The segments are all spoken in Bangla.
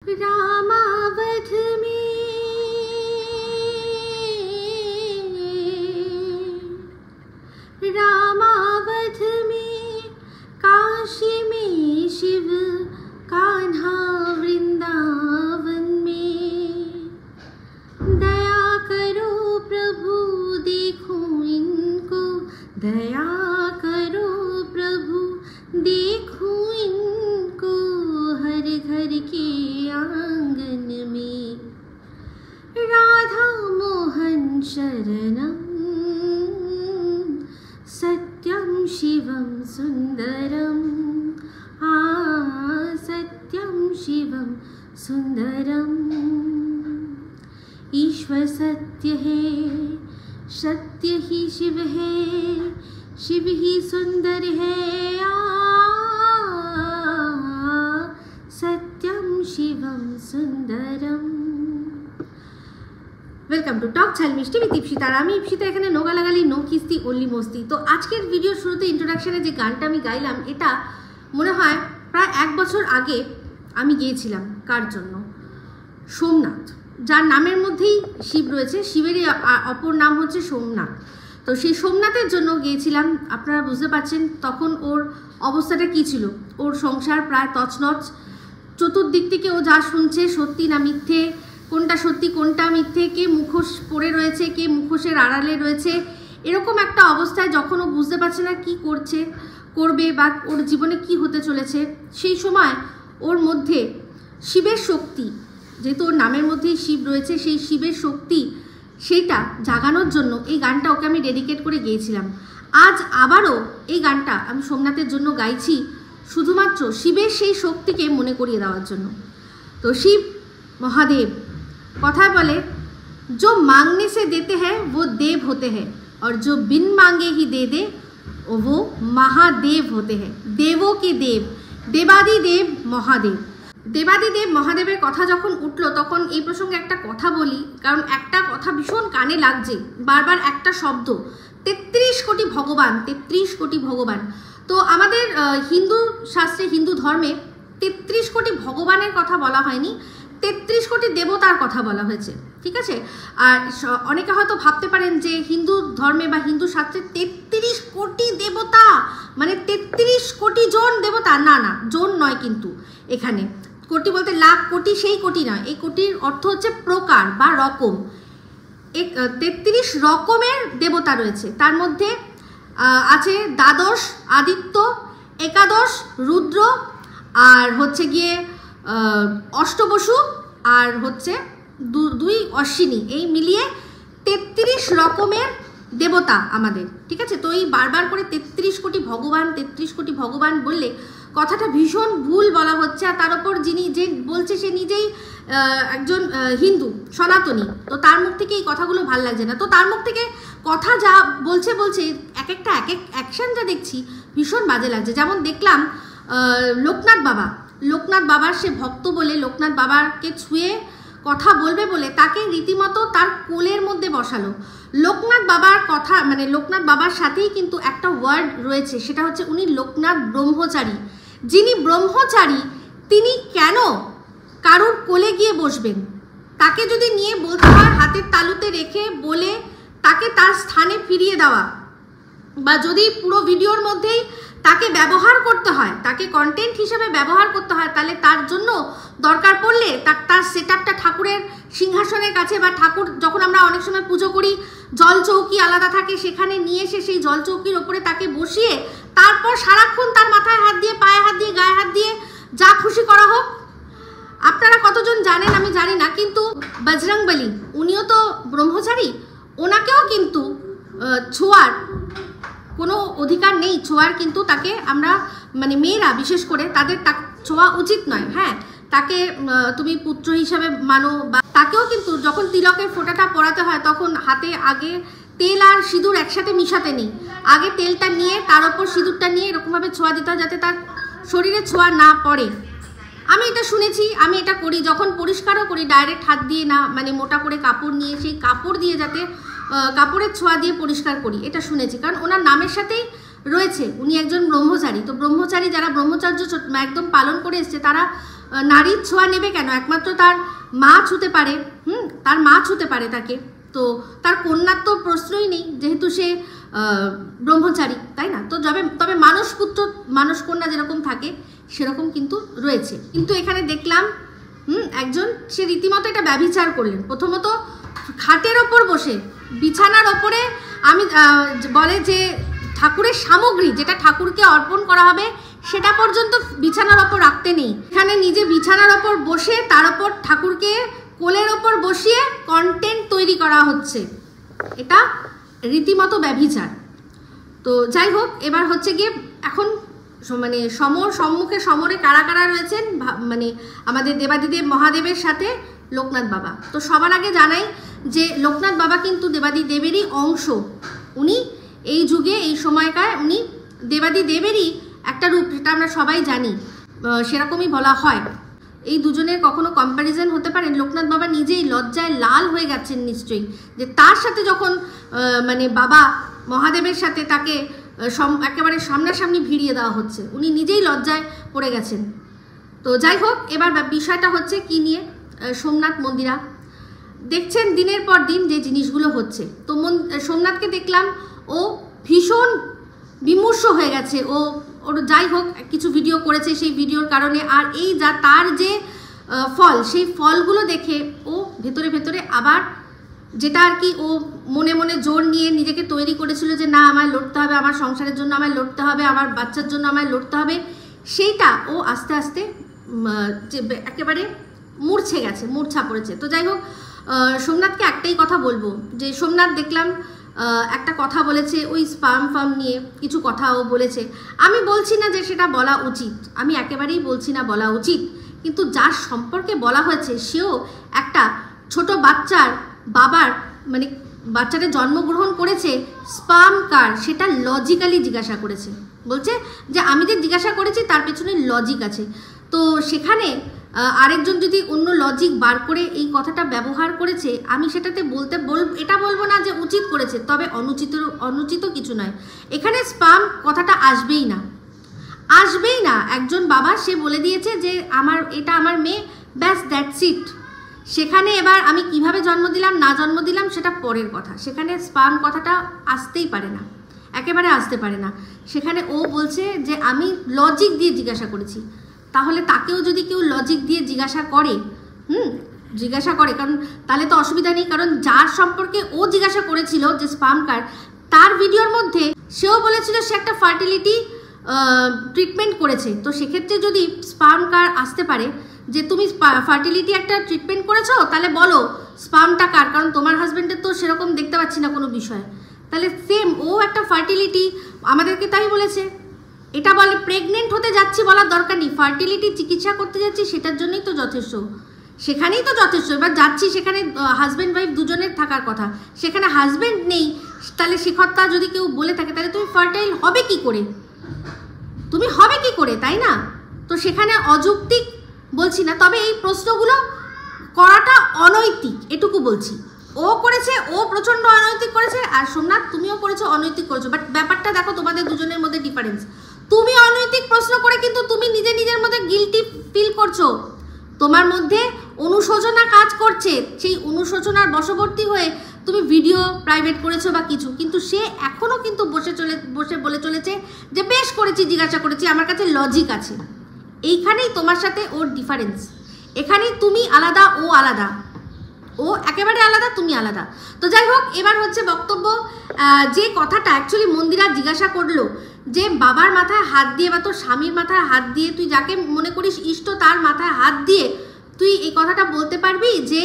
रामावध में काशी में शिव कान्हा वृंदावन में दया करो प्रभु देखो इनको दया करो प्रभु देखो इनको हर घर के आंगन में राधा मोहन शरणम सत्यम शिवम सुंदरम सत्यम शिवम सुंदरम ईश्वर सत्य है सत्य ही शिव है शिव ही सुंदर है सत्यम शिवम सुंदरम। वेलकम टू टॉक छाल मिष्टी विद इप्सिता। আমি ইপসিতা এখানে নো গালাগালি নো কিস্তি ওনলি মস্তি। তো আজকের ভিডিওর শুরুতে ইন্ট্রোডাকশনে যে গানটা আমি গাইলাম এটা মনে হয় প্রায় 1 বছর আগে আমি গিয়েছিলাম। কার জন্য? সোমনাথ, যার নামের মধ্যেই শিব রয়েছে, শিবেরই অপর নাম হচ্ছে সোমনাথ। তো সেই সোমনাথের জন্য গিয়েছিলাম। আপনারা বুঝতে পারছেন তখন ওর অবস্থাটা কী ছিল। ওর সংসার প্রায় তছনছ, চতুর্দিক থেকে ও যা শুনছে সত্যি না মিথ্যে, কোনটা সত্যি কোনটা মিথ্যে, কে মুখোশ পরে রয়েছে কে মুখোশের আড়ালে রয়েছে, এরকম একটা অবস্থায় যখন ও বুঝতে পারছে না কি করবে বা ওর জীবনে কি হতে চলেছে, সেই সময় ওর মধ্যে শিবের শক্তি, যেহেতু ওর নামের মধ্যেই শিব রয়েছে, সেই শিবের শক্তি সেইটা জাগানোর জন্য এই গানটা ওকে আমি ডেডিকেট করে গিয়েছিলাম। আজ আবারও এই গানটা আমি সোমনাথের জন্য গাইছি, শুধুমাত্র শিবের সেই শক্তিকে মনে করিয়ে দেওয়ার জন্য। তো শিব মহাদেব কথায় বলে, जो मांगने से देते हैं वो देव होते हैं और जो बिन मांगे ही दे दे वो महादेव होते हैं। देवों के देव, देवादिदेव महादेव। দেবাদিদেব মহাদেবের কথা যখন উঠলো তখন এই প্রসঙ্গে একটা কথা বলি, কারণ একটা কথা ভীষণ কানে লাগছে বারবার, একটা শব্দ 33 কোটি ভগবান, 33 কোটি ভগবান। তো আমাদের হিন্দু শাস্ত্রে, হিন্দু ধর্মে 33 কোটি ভগবানের কথা বলা হয়নি, 33 কোটি দেবতার কথা বলা হয়েছে, ঠিক আছে। আর অনেকে হয়তো ভাবতে পারেন যে হিন্দু ধর্মে বা হিন্দু শাস্ত্রে 33 কোটি দেবতা মানে 33 কোটি জন দেবতা, না না, জন নয় কিন্তু এখানে। কোটি বলতে লাখ কোটি, সেই কোটি নয়, এই কোটির অর্থ হচ্ছে প্রকার বা রকম। 33 রকমের দেবতা রয়েছে, তার মধ্যে আছে দ্বাদশ আদিত্য, একাদশ রুদ্র, আর হচ্ছে গিয়ে অষ্টবসু, আর হচ্ছে 2 অশ্বিনী, এই মিলিয়ে 33 রকমের দেবতা আমাদের, ঠিক আছে। তো এই বারবার করে 33 কোটি ভগবান 33 কোটি ভগবান বললে কথাটা ভীষণ ভুল বলা হচ্ছে। আর তার উপর যিনি যে বলছে সে নিজেই একজন হিন্দু সনাতনী, তো তার মুখ থেকে এই কথাগুলো ভাল লাগছে না। তো তার মুখ থেকে কথা যা বলছে এক একটা অ্যাকশন যা দেখছি ভীষণ বাজে লাগছে। যেমন দেখলাম লোকনাথ বাবার সে ভক্ত বলে, লোকনাথ বাবাকে ছুঁয়ে কথা বলবে বলে তাকে রীতিমতো তার কোলের মধ্যে বসালো। লোকনাথ বাবার কথা মানে লোকনাথ বাবার সাথেই কিন্তু একটা ওয়ার্ড রয়েছে, সেটা হচ্ছে উনি লোকনাথ ব্রহ্মচারী। যিনি ব্রহ্মচারী তিনি কেন কারুর কোলে গিয়ে বসবেন? তাকে যদি নিয়ে বলতে হয় হাতের তালুতে রেখে বলে তাকে তার স্থানে ফিরিয়ে দেওয়া, বা যদি পুরো ভিডিওর মধ্যেই তাকে ব্যবহার করতে হয়, তাকে কন্টেন্ট হিসেবে ব্যবহার করতে হয়, তাহলে তার জন্য দরকার পড়লে তার সেটআপটা ঠাকুরের সিংহাসনের কাছে, বা ঠাকুর যখন আমরা অনেক সময় পুজো করি জল চৌকি আলাদা থাকে, সেখানে নিয়ে এসে সেই জল চৌকির ওপরে তাকে বসিয়ে তারপর সারাক্ষণ তার মাথায় হাত দিয়ে, পায়ে হাত দিয়ে, গায়ে হাত দিয়ে যা খুশি করা হোক। আপনারা কতজন জানেন আমি জানি না, কিন্তু বজরংবলী উনিও তো ব্রহ্মচারী, ওনাকেও কিন্তু ছোঁয়ার কোনো অধিকার নেই, ছোঁয়ার কিন্তু তাকে আমরা মানে মেয়েরা বিশেষ করে তাদের ছোঁয়া উচিত নয়। হ্যাঁ, তাকে তুমি পুত্র হিসাবে মানো, বা তাকেও কিন্তু যখন তিলকের ফোঁটাটা পরাতে হয় তখন হাতে আগে তেল আর সিঁদুর একসাথে মিশাতে নেই, আগে তেলটা নিয়ে তার ওপর সিঁদুরটা নিয়ে এরকমভাবে ছোঁয়া দিতে হয় যাতে তার শরীরে ছোঁয়া না পড়ে। আমি এটা শুনেছি, আমি এটা করি, যখন পরিষ্কারও করি ডাইরেক্ট হাত দিয়ে না, মানে মোটা করে কাপড় নিয়ে সেই কাপড় দিয়ে যাতে কাপড়ের ছোঁয়া দিয়ে পরিষ্কার করি, এটা শুনেছি। কারণ ওনার নামের সাথেই রয়েছে উনি একজন ব্রহ্মচারী। তো ব্রহ্মচারী যারা ব্রহ্মচর্য একদম পালন করে এসছে তারা নারীর ছোঁয়া নেবে কেন? একমাত্র তার মা ছুতে পারে, তার মা ছুতে পারে তাকে। তো তার কন্যার তো প্রশ্নই নেই, যেহেতু সে ব্রহ্মচারী, তাই না? তো তবে মানসপুত্র মানসকন্যা যেরকম থাকে সেরকম কিন্তু রয়েছে। কিন্তু এখানে দেখলাম একজন, সে রীতিমতো এটা ব্যভিচার করলেন। প্রথমত খাটের ওপর বসে, বিছানার ওপরে আমি বলে যে ঠাকুরের সামগ্রী যেটা ঠাকুরকে অর্পণ করা হবে সেটা পর্যন্ত বিছানার ওপর রাখতে নেই। এখানে নিজে বিছানার ওপর বসে তার ওপর ঠাকুরকে কোলের ওপর বসিয়ে কন্টেন্ট তৈরি করা হচ্ছে, এটা রীতিমতো ব্যভিচার। তো যাই হোক, এবার হচ্ছে গিয়ে এখন মানে সম্মুখে সমরে কারা কারা রয়েছেন, মানে আমাদের দেবাদিদেব মহাদেবের সাথে লোকনাথ বাবা। তো সবার আগে জানাই যে লোকনাথ বাবা কিন্তু দেবাদিদেবেরই অংশ। উনি এই যুগে এই সময়কার উনি দেবাদিদেবেরই একটা রূপ, যেটা আমরা সবাই জানি, সেরকমই বলা হয়। এই দুজনের কখনো কম্প্যারিজন হতে পারে? লোকনাথ বাবা নিজেই লজ্জায় লাল হয়ে গেছেন নিশ্চয়ই, যে তার সাথে যখন মানে বাবা মহাদেবের সাথে তাকে একেবারে সামনাসামনি ভিড়িয়ে দেওয়া হচ্ছে, উনি নিজেই লজ্জায় পড়ে গেছেন। তো যাই হোক, এবার বিষয়টা হচ্ছে কি নিয়ে, সোমনাথ মন্দিরা দেখছেন দিনের পর দিন যে জিনিসগুলো হচ্ছে। তো সোমনাথকে দেখলাম ও ভীষণ বিমর্ষ হয়ে গেছে। ওর যাই হোক কিছু ভিডিও করেছে, সেই ভিডিওর কারণে আর এই তার যে ফল, সেই ফলগুলো দেখে ও ভেতরে ভেতরে আবার যেটা আর কি ও মনে মনে জোর নিয়ে নিজেকে তৈরি করেছিল যে না আমায় লড়তে হবে, আমার সংসারের জন্য আমায় লড়তে হবে, আমার বাচ্চার জন্য আমায় লড়তে হবে, সেইটা ও আস্তে আস্তে একেবারে মূর্ছা পড়েছে। তো যাই হোক, সোমনাথকে একটাই কথা বলবো, যে সোমনাথ দেখলাম একটা কথা বলেছে ওই স্পাম ফার্ম নিয়ে, কিছু কথা ও বলেছে। আমি বলছি না যে সেটা বলা উচিত, আমি একেবারেই বলছি না বলা উচিত, কিন্তু যার সম্পর্কে বলা হয়েছে সেও একটা ছোট বাচ্চার বাবার, মানে বাচ্চাটা জন্মগ্রহণ করেছে, স্পাম কার সেটা লজিক্যালি জিজ্ঞাসা করেছে। বলছে যে আমি যে জিজ্ঞাসা করেছি তার পেছনে লজিক আছে। তো সেখানে আরেকজন যদি অন্য লজিক বার করে এই কথাটা ব্যবহার করেছে, আমি সেটাতে এটা বলবো না যে উচিত করেছে, তবে অনুচিত কিছু নয়। এখানে স্পাম কথাটা আসবেই না। একজন বাবা সে বলে দিয়েছে যে এটা আমার মেয়ে, ব্যাস দ্যাটস ইট। সেখানে এবার আমি কিভাবে জন্ম দিলাম না জন্ম দিলাম সেটা পরের কথা, সেখানে স্পাম কথাটা আসতেই পারে না, একেবারে আসতে পারে না। সেখানে ও বলছে যে আমি লজিক দিয়ে জিজ্ঞাসা করেছি। তাহলে তাকেও যদি কেউ লজিক দিয়ে জিজ্ঞাসা করে, কারণ তাহলে তো অসুবিধা নেই, কারণ যার সম্পর্কে ও জিজ্ঞাসা করেছিল যে স্পাম কার, তার ভিডিওর মধ্যে সেও বলেছিল সে একটা ফার্টিলিটি ট্রিটমেন্ট করেছে। তো সেক্ষেত্রে যদি স্পাম কার আসতে পারে যে তুমি ফার্টিলিটি একটা ট্রিটমেন্ট করেছো, তাহলে বলো স্পামটা কার, কারণ তোমার হাজব্যান্ডের তো সেরকম দেখতে পাচ্ছি না কোনো বিষয়। তাহলে সেম ও একটা ফার্টিলিটি আমাদেরকে তাই বলেছে। এটা বলে প্রেগনেন্ট হতে যাচ্ছি বলার দরকার নেই, ফার্টিলিটি চিকিৎসা করতে যাচ্ছি সেটার জন্যই তো যথেষ্ট, সেখানেই তো যথেষ্ট। এবার যাচ্ছি সেখানে হাজব্যান্ড ওয়াইফ দুজনের থাকার কথা, সেখানে হাজব্যান্ড নেই, তাহলে শিক্ষকতা যদি কেউ বলে থাকে তাহলে তুমি ফার্টাইল হবে কি করে, তাই না? তো সেখানে অযৌক্তিক বলছি না, তবে এই প্রশ্নগুলো করাটা অনৈতিক, এটুকু বলছি। ও করেছে, ও প্রচণ্ড অনৈতিক করেছে, আর সোমনাথ তুমিও করেছো, অনৈতিক করেছো। বাট ব্যাপারটা দেখো, তোমাদের দুজনের মধ্যে ডিফারেন্স। তুমি অনৈতিক প্রশ্ন করে কিন্তু তুমি নিজের মধ্যে গিলটি ফিল করছো, তোমার মধ্যে অনুশোচনা কাজ করছে, সেই অনুশোচনার বশবর্তী হয়ে তুমি ভিডিও প্রাইভেট করেছো বা কিছু, কিন্তু সে এখনও কিন্তু বসে বলে চলেছে যে বেশ করেছি, জিজ্ঞাসা করেছি, আমার কাছে লজিক আছে। এইখানেই তোমার সাথে ওর ডিফারেন্স, এখানেই তুমি আলাদা, ও আলাদা, ও একেবারে আলাদা, তুমি আলাদা। তো যাই হোক, এবার হচ্ছে বক্তব্য, যে কথাটা অ্যাকচুয়ালি মন্দিরা জিজ্ঞাসা করলো যে বাবার মাথায় হাত দিয়ে বা তোর স্বামীর মাথায় হাত দিয়ে, তুই যাকে মনে করিস ইষ্ট তার মাথায় হাত দিয়ে তুই এই কথাটা বলতে পারবি যে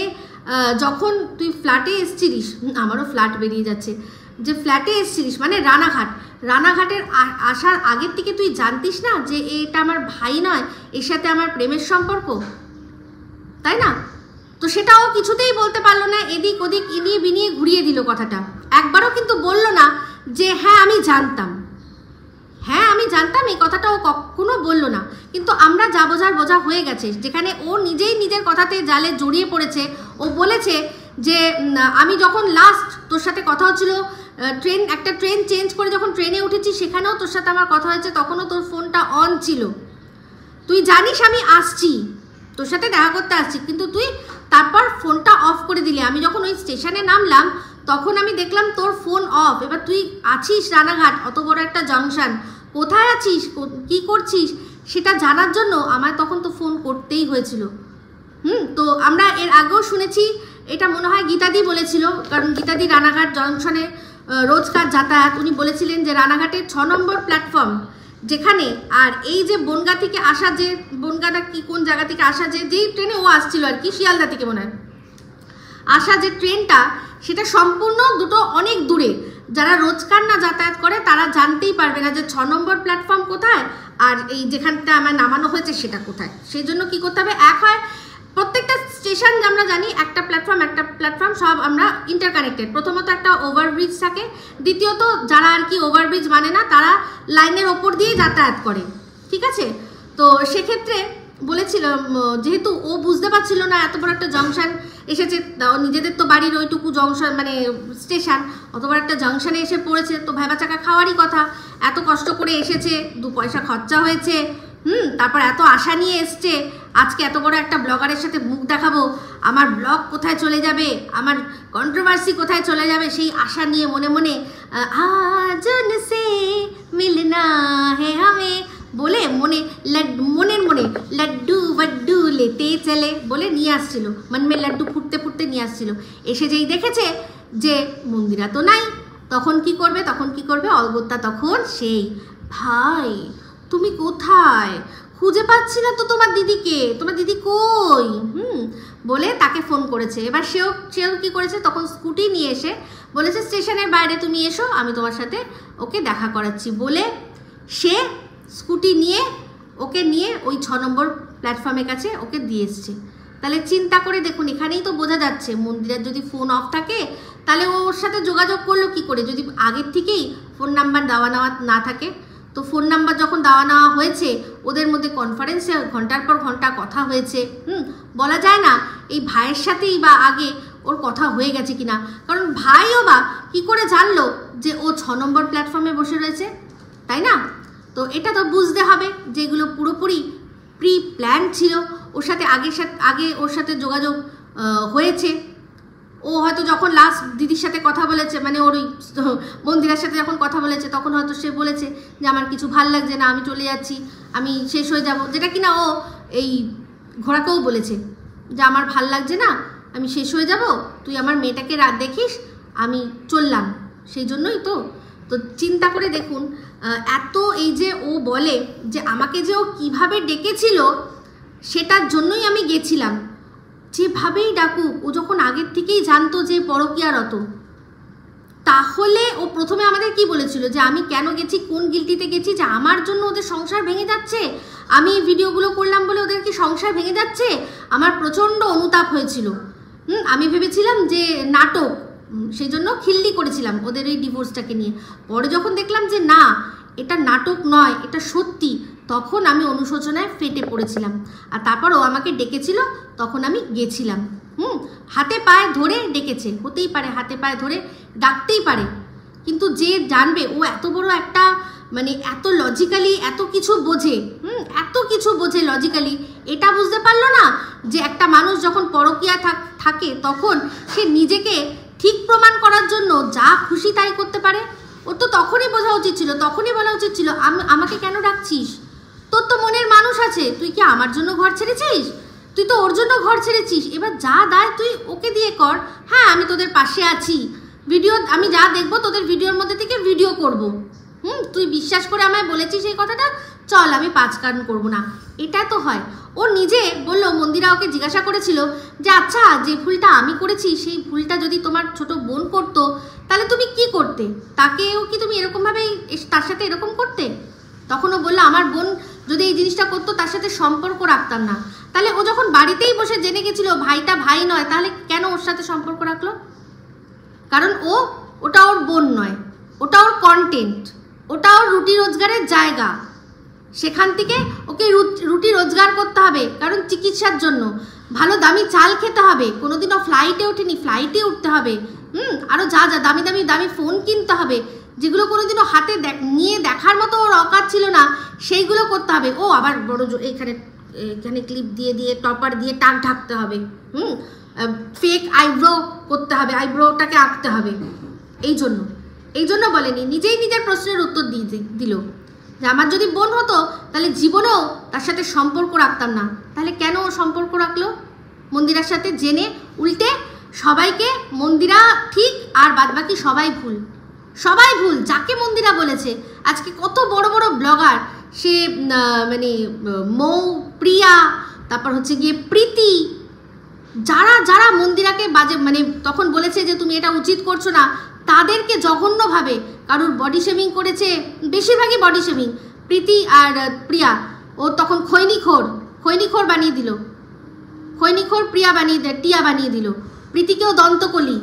যখন তুই ফ্ল্যাটে এসছিলিস, আমারও ফ্ল্যাট বেরিয়ে যাচ্ছে, যে ফ্ল্যাটে এসছিলিস মানে রানাঘাটের আসার আগের থেকে তুই জানতিস না যে এটা আমার ভাই নয়, এর সাথে আমার প্রেমের সম্পর্ক, তাই না? তো সেটাও কিছুতেই বলতে পারলো না, এদিক ওদিক ইনিয়ে বিনিয়ে ঘুরিয়ে দিল কথাটা। একবারও কিন্তু বললো না যে হ্যাঁ আমি জানতাম, এই কথাটা ও কখনো বললো না। কিন্তু আমরা যা বোঝা হয়ে গেছে, যেখানে ও নিজেই নিজের কথাতে জালে জড়িয়ে পড়েছে। ও বলেছে যে আমি যখন লাস্ট তোর সাথে কথা হচ্ছিল, একটা ট্রেন চেঞ্জ করে যখন ট্রেনে উঠেছি, সেখানেও তোর সাথে আমার কথা হয়েছে, তখনও তোর ফোনটা অন ছিল, তুই জানিস আমি আসছি, তোর সাথে দেখা করতে আসছি, কিন্তু তুই তারপর ফোনটা অফ করে দিলি। আমি যখন ওই স্টেশনে নামলাম তখন আমি দেখলাম তোর ফোন অফ। এবার তুই আছিস রানাঘাট, অত বড় একটা জাংশন, কোথায় আছিস, কি করছিস সেটা জানার জন্য আমায় তখন তো ফোন করতেই হয়েছিল। তো আমরা এর আগেও শুনেছি, এটা মনে হয় গীতাদি বলেছিল, কারণ গীতাদি রানাঘাট জংশনে রোজকার যাতায়াত। উনি বলেছিলেন যে রানাঘাটের 6 নম্বর প্ল্যাটফর্ম যেখানে, আর এই যে বনগা থেকে আসা, যে বনগাটা কি কোন জায়গা থেকে আসা, যেই ট্রেনে ও আসছিল আর কি, শিয়ালদা থেকে মনে হয় আসা যে ট্রেনটা, সেটা সম্পূর্ণ দুটো অনেক দূরে। যারা রোজকার না যাতায়াত করে তারা জানতেই পারবে না যে 6 নম্বর প্ল্যাটফর্ম কোথায় আর এই যেখানটা আমার নামানো হয়েছে সেটা কোথায়। সেই জন্য কী করতে হবে, এক হয় প্রত্যেকটা স্টেশন আমরা জানি একটা প্ল্যাটফর্ম সব আমরা ইন্টারকানেক্টেড। প্রথমত একটা ওভারব্রিজ থাকে, দ্বিতীয়ত যারা আর কি ওভারব্রিজ মানে না তারা লাইনের ওপর দিয়েই যাতায়াত করে, ঠিক আছে। তো সেক্ষেত্রে বলেছিল, যেহেতু ও বুঝতে পারছিল না এত বড় একটা জংশন এসেছে, নিজেদের তো বাড়ির ওইটুকু জংশন মানে স্টেশন, অত বড় একটা জংশনে এসে পড়েছে, তো ভেবা চাকা খাওয়ারই কথা। এত কষ্ট করে এসেছে, 2 পয়সা খরচা হয়েছে, তারপর এত আশা নিয়ে এসছে, আজকে এত বড় একটা ব্লগারের সাথে মুখ দেখাবো, আমার ব্লগ কোথায় চলে যাবে, আমার কন্ট্রোভার্সি কোথায় চলে যাবে, সেই আশা নিয়ে মনে মনে আজ উনসে মিলনা হে হামে বলে মনের মনে লাড্ডু বাড্ডু লেতে চলে বলে নিয়ে আসছিল, মন মে লাড্ডু ফুটতে ফুটতে নিয়ে আসছিল। এসে যেই দেখেছে যে মন্দিরা তো নাই, তখন কি করবে অগত্যা তখন সেই, ভাই তুমি কোথায়, খুঁজে পাচ্ছি না তো তোমার দিদিকে, তোমার দিদি কই, বলে তাকে ফোন করেছে। এবার সেও কি করেছে, তখন স্কুটি নিয়ে এসে বলেছে স্টেশনের বাইরে তুমি এসো, আমি তোমার সাথে ওকে দেখা করাচ্ছি বলে সে স্কুটি নিয়ে ওকে নিয়ে ওই 6 নম্বর প্ল্যাটফর্মের কাছে ওকে দিয়ে এসছে। তাহলে চিন্তা করে দেখুন, এখানেই তো বোঝা যাচ্ছে মন্দিরের যদি ফোন অফ থাকে তাহলে ওর সাথে যোগাযোগ করলো কি করে, যদি আগের থেকেই ফোন নাম্বার দেওয়া নেওয়া না থাকে। তো ফোন নাম্বার যখন দেওয়া নেওয়া হয়েছে, ওদের মধ্যে কনফারেন্সে ঘন্টার পর ঘন্টা কথা হয়েছে, বলা যায় না এই ভাইয়ের সাথেই বা আগে ওর কথা হয়ে গেছে কিনা, কারণ ভাইও বা কী করে জানলো যে ও 6 নম্বর প্ল্যাটফর্মে বসে রয়েছে, তাই না। তো এটা তো বুঝতে হবে যে এগুলো পুরোপুরি প্রি প্ল্যান ছিল, ওর সাথে আগে ওর সাথে যোগাযোগ হয়েছে। ও হয়তো যখন লাস্ট দিদির সাথে কথা বলেছে, মানে ওর ওই মন্দিরের সাথে যখন কথা বলেছে, তখন হয়তো সে বলেছে যে আমার কিছু ভাল লাগছে না, আমি চলে যাচ্ছি, আমি শেষ হয়ে যাব, যেটা কিনা ও এই ঘোড়াকেও বলেছে যে আমার ভাল লাগছে না, আমি শেষ হয়ে যাব, তুই আমার মেয়েটাকে রাত দেখিস, আমি চললাম। সেই জন্যই তো চিন্তা করে দেখুন, এত এই যে ও বলে যে আমাকে যে ও কীভাবে ডেকেছিল সেটার জন্যই আমি গেছিলাম, যেভাবেই ডাকুক, ও যখন আগের থেকেই জানতো যে পরকীয়ারত, তাহলে ও প্রথমে আমাদের কি বলেছিল যে আমি কেন গেছি, কোন গিল্টিতে গেছি, যে আমার জন্য ওদের সংসার ভেঙে যাচ্ছে, আমি এই ভিডিওগুলো করলাম বলে ওদের কি সংসার ভেঙে যাচ্ছে। আমার প্রচণ্ড অনুতাপ হয়েছিল, আমি ভেবেছিলাম যে নাটক, সেই জন্য খিল্লি করেছিলাম ওদের এই ডিভোর্সটাকে নিয়ে। পরে যখন দেখলাম যে না, এটা নাটক নয়, এটা সত্যি, তখন আমি অনুশোচনায় ফেটে পড়েছিলাম। আর তারপর ও আমাকে ডেকেছিল, তখন আমি গেছিলাম। হাতে পায়ে ধরে ডেকেছে, হতেই পারে হাতে পায়ে ধরে ডাকতেই পারে, কিন্তু যে জানবে ও এত বড় একটা মানে এত লজিক্যালি এত কিছু বোঝে লজিক্যালি, এটা বুঝতে পারলো না যে একটা মানুষ যখন পরকীয়া থাকে তখন সে নিজেকে ঠিক প্রমাণ করার জন্য যা খুশি তাই করতে পারে। ওর তো তখনই বোঝা উচিত ছিল, তখনই বলা উচিত ছিল আমাকে কেন ডাকছিস, তোর তো মনের মানুষ আছে, তুই কি আমার জন্য ঘর ছেড়েছিস, তুই তো ওর জন্য ঘর ছেড়েছিস, এবার যা দায় তুই ওকে দিয়ে কর। হ্যাঁ আমি তোদের পাশে আছি, ভিডিও আমি যা দেখবো তোদের ভিডিওর মধ্যে থেকে ভিডিও করব, তুই বিশ্বাস করে আমায় বলেছিস এই কথাটা, চল আমি 5 কান করবো না, এটা তো হয়। ও নিজে বললো, মন্দিরা ওকে জিজ্ঞাসা করেছিল যে আচ্ছা যে ভুলটা আমি করেছি সেই ভুলটা যদি তোমার ছোট বোন করতো তাহলে তুমি কি করতে, তাকেও কি তুমি এরকমভাবেই তার সাথে এরকম করতে। তখন ও বললো আমার বোন যদি এই জিনিসটা করতো তার সাথে সম্পর্ক রাখতাম না। তাহলে ও যখন বাড়িতেই বসে জেনে গেছিল ভাইটা ভাই নয়, তাহলে কেন ওর সাথে সম্পর্ক রাখলো, কারণ ওটা ওর বোন নয়, ওটা ওর কন্টেন্ট, ওটা ওর রুটি রোজগারের জায়গা, সেখান থেকে ওকে রুটি রোজগার করতে হবে, কারণ চিকিৎসার জন্য ভালো দামি চাল খেতে হবে, কোনোদিনও ফ্লাইটে ওঠেনি ফ্লাইটে উঠতে হবে, আরও যা দামি দামি ফোন কিনতে হবে, যেগুলো কোনোদিনও হাতে নিয়ে দেখার মতো ওর অকাত ছিল না, সেইগুলো করতে হবে। ও আবার বড় এইখানে এখানে ক্লিপ দিয়ে দিয়ে টপার দিয়ে টাক ঢাকতে হবে, ফেক আইব্রো করতে হবে, আইব্রোটাকে আঁকতে হবে। এই জন্য বলেনি, নিজেই নিজের প্রশ্নের উত্তর দিয়ে দিল যে আমার যদি বোন হতো তাহলে জীবনেও তার সাথে সম্পর্ক রাখতাম না। তাহলে কেন সম্পর্ক রাখলো মন্দিরার সাথে? জেনে উল্টে সবাইকে মন্দিরা ঠিক আর বাদবাকি সবাই ভুল। যাকে মন্দিরা বলেছে, আজকে কত বড় বড় ব্লগার, সে মানে মৌ, প্রিয়া, তারপর হচ্ছে গিয়ে প্রীতি, যারা মন্দিরাকে বাজে মানে তখন বলেছে যে তুমি এটা উচিত করছো না, তাদেরকে জঘন্যভাবে কারুর বডি শেমিং করেছে, বেশিরভাগই বডি শেমিং। প্রীতি আর প্রিয়া ও তখন খৈনিখোর বানিয়ে দিল, টিয়া বানিয়ে দিল। প্রীতিকেও দন্তকলি,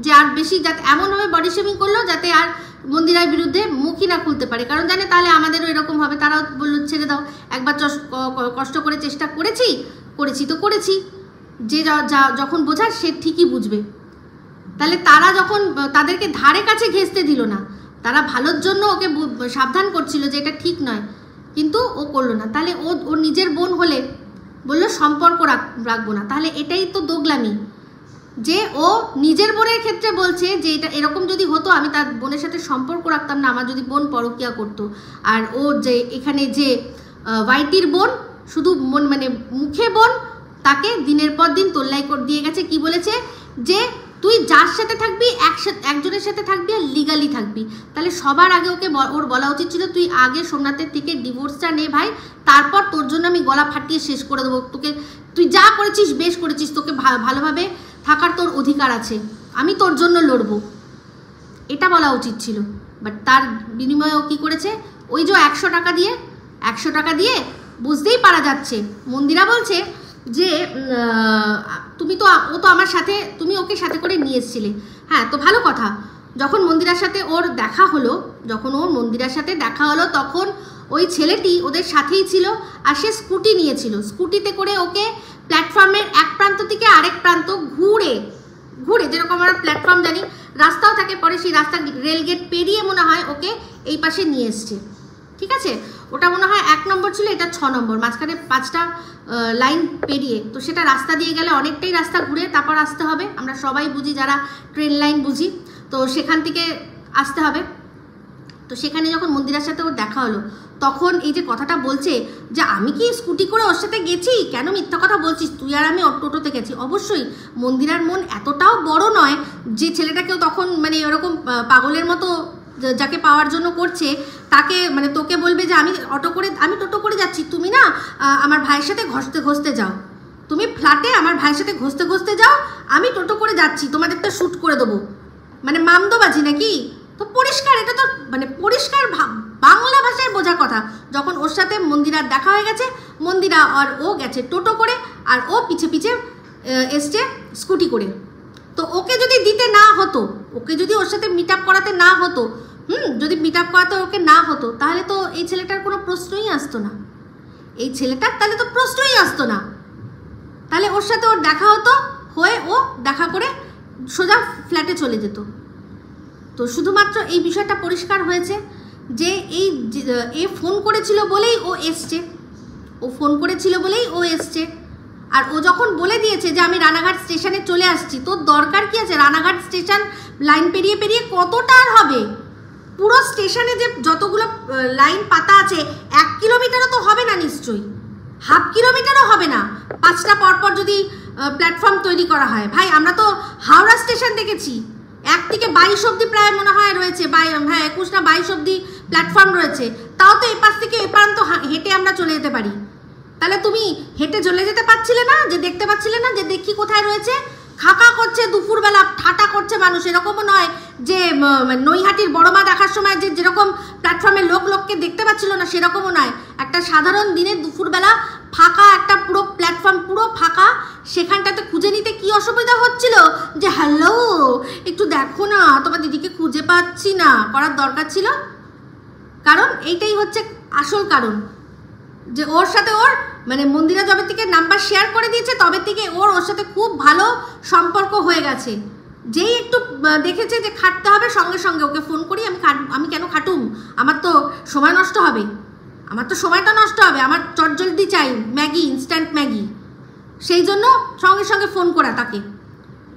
যে আর বেশি যাতে এমনভাবে বডি শেমিং করলো যাতে আর মন্দিরার বিরুদ্ধে মুখই না খুলতে পারে, কারণ জানে তাহলে আমাদেরও এরকম হবে। তারাও বললো ছেড়ে দাও, একবার কষ্ট করে চেষ্টা করেছি, যে যখন বোঝার সে ঠিকই বুঝবে। তাহলে তারা যখন তাদেরকে ধারে কাছে ঘেঁষতে দিল না, তারা ভালোর জন্য ওকে সাবধান করছিল যে এটা ঠিক নয়, কিন্তু ও করলো না। তাহলে ওর নিজের বোন হলে বললো সম্পর্ক রাখবো না, তাহলে এটাই তো দোগলামি। যে ও নিজের বোনের ক্ষেত্রে বলছে যে এটা এরকম যদি হতো আমি তার বোনের সাথে সম্পর্ক রাখতাম না, আমার যদি বোন পরকিয়া করতো। আর ও যে এখানে যে ওয়াইটির বোন, শুধু মানে মুখে বোন, তাকে দিনের পর দিন তোল্লাই করে দিয়ে গেছে। কি বলেছে? যে তুই যার সাথে থাকবি একজনের সাথে থাকবি আর লিগালি থাকবি। তাহলে সবার আগে ওর বলা উচিত ছিল তুই আগে সোমনাথের থেকে ডিভোর্সটা নে ভাই, তারপর তোর জন্য আমি গলা ফাটিয়ে শেষ করে দেবো। তুই যা করেছিস বেশ করেছিস, তোকে ভালোভাবে থাকার তোর অধিকার আছে, আমি তোর জন্য লড়বো, এটা বলা উচিত ছিল। বাট তার বিনিময়ে ও কী করেছে? ওই যে 100 টাকা দিয়ে বুঝতেই পারা যাচ্ছে। মন্দিরা বলছে যে ও তো আমার সাথে, তুমি ওকে সাথে করে নিয়ে এসেছিলে। হ্যাঁ, তো ভালো কথা। যখন মন্দিরার সাথে ওর দেখা হলো, তখন ওই ছেলেটি ওদের সাথেই ছিল, আর সে স্কুটি নিয়েছিল। স্কুটিতে করে ওকে প্ল্যাটফর্মের এক প্রান্ত থেকে আরেক প্রান্ত ঘুরে, যেরকম আমরা প্ল্যাটফর্ম জানি রাস্তাও থাকে, পরে সেই রাস্তা রেলগেট পেরিয়ে মনে হয় ওকে এই পাশে নিয়ে এসছে। ঠিক আছে, ওটা মনে হয় 1 নম্বর ছিল, এটা 6 নম্বর, মাঝখানে 5টা লাইন পেরিয়ে। তো সেটা রাস্তা দিয়ে গেলে অনেকটাই রাস্তা ঘুরে তারপর আসতে হবে। আমরা সবাই বুঝি, যারা ট্রেন লাইন বুঝি, তো সেখান থেকে আসতে হবে। তো সেখানে যখন মন্দিরার সাথে ওর দেখা হলো, তখন এই যে কথাটা বলছে যে আমি কি স্কুটি করে ওর সাথে গেছি, কেন মিথ্যা কথা বলছিস, তুই আর আমি টোটোতে গেছি। অবশ্যই মন্দিরার মন এতটাও বড় নয় যে ছেলেটাকেও তখন মানে ওরকম পাগলের মতো যাকে পাওয়ার জন্য করছে তাকে মানে তোকে বলবে যে আমি টোটো করে যাচ্ছি, তুমি না আমার ভাইয়ের সাথে ঘষতে যাও, তুমি ফ্ল্যাটে আমার ভাইয়ের সাথে ঘষতে যাও, আমি টোটো করে যাচ্ছি, তোমাদেরটা শ্যুট করে দেবো, মানে মামদোবাজি নাকি? তো পরিষ্কার, এটা তো মানে পরিষ্কার বাংলা ভাষায় বোঝা কথা। যখন ওর সাথে মন্দিরার দেখা হয়ে গেছে, মন্দিরা আর ও গেছে টোটো করে, আর ও পিছে এসছে স্কুটি করে। তো ওকে যদি দিতে না হতো, ওকে যদি ওর সাথে মিট আপ করাতে না হতো, যদি মিট আপ করাতে ওকে না হতো, তাহলে তো এই ছেলেটার কোনো প্রশ্নই আসতো না। তাহলে ওর সাথে ওর দেখা হতো, হয়ে ও দেখা করে সোজা ফ্ল্যাটে চলে যেত। তো শুধুমাত্র এই বিষয়টা পরিষ্কার হয়েছে যে এ ফোন করেছিল বলেই ও এসছে, আর ও যখন বলে দিয়েছে যে আমি রানাঘাট স্টেশনে চলে আসছি, তোর দরকার কি আছে? রানাঘাট স্টেশন লাইন পেরিয়ে কতটা আর হবে? পুরো স্টেশনে যে যতগুলো লাইন পাতা আছে 1 কিলোমিটারও তো হবে না, নিশ্চয়ই 1/2 কিলোমিটারও হবে না। 5টা পরপর যদি প্ল্যাটফর্ম তৈরি করা হয়, ভাই আমরা তো হাওড়া স্টেশন দেখেছি, 1 থেকে 22 অব্দি প্রায় মনে হয় রয়েছে, 21 না 22 অব্দি প্ল্যাটফর্ম রয়েছে, তাও তো এপাশ থেকে এপান্ত হেঁটে আমরা চলে যেতে পারি। তাহলে তুমি হেঁটে চলে যেতে পারছিলে না, যে দেখতে পাচ্ছিলে না যে দেখি কোথায় রয়েছে? খাকা করছে দুপুরবেলা, ঠাটা করছে মানুষ, এরকমও নয় যে নৈহাটির বড়মা দেখার সময় যেরকম প্ল্যাটফর্মে লোককে দেখতে পাচ্ছিল না, সেরকমও নয়। একটা সাধারণ দিনে দুপুরবেলা ফাঁকা একটা পুরো প্ল্যাটফর্ম, পুরো ফাঁকা, সেখানটাতে খুঁজে নিতে কি অসুবিধা হচ্ছিল যে হ্যালো একটু দেখো না, তোমার দিদিকে খুঁজে পাচ্ছি না, করার দরকার ছিল। কারণ এইটাই হচ্ছে আসল কারণ, যে ওর সাথে ওর মানে মন্দিরা যবে থেকে নাম্বার শেয়ার করে দিয়েছে তবে থেকে ওর সাথে খুব ভালো সম্পর্ক হয়ে গেছে। যেই একটু দেখেছে যে খাটতে হবে, সঙ্গে ওকে ফোন করি, আমি কেন খাটুম, আমার তো সময় নষ্ট হবে, আমার তো সময়টা নষ্ট হবে, আমার চটজলদি চাই ম্যাগি, ইনস্ট্যান্ট ম্যাগি, সেই জন্য সঙ্গে সঙ্গে ফোন করা তাকে।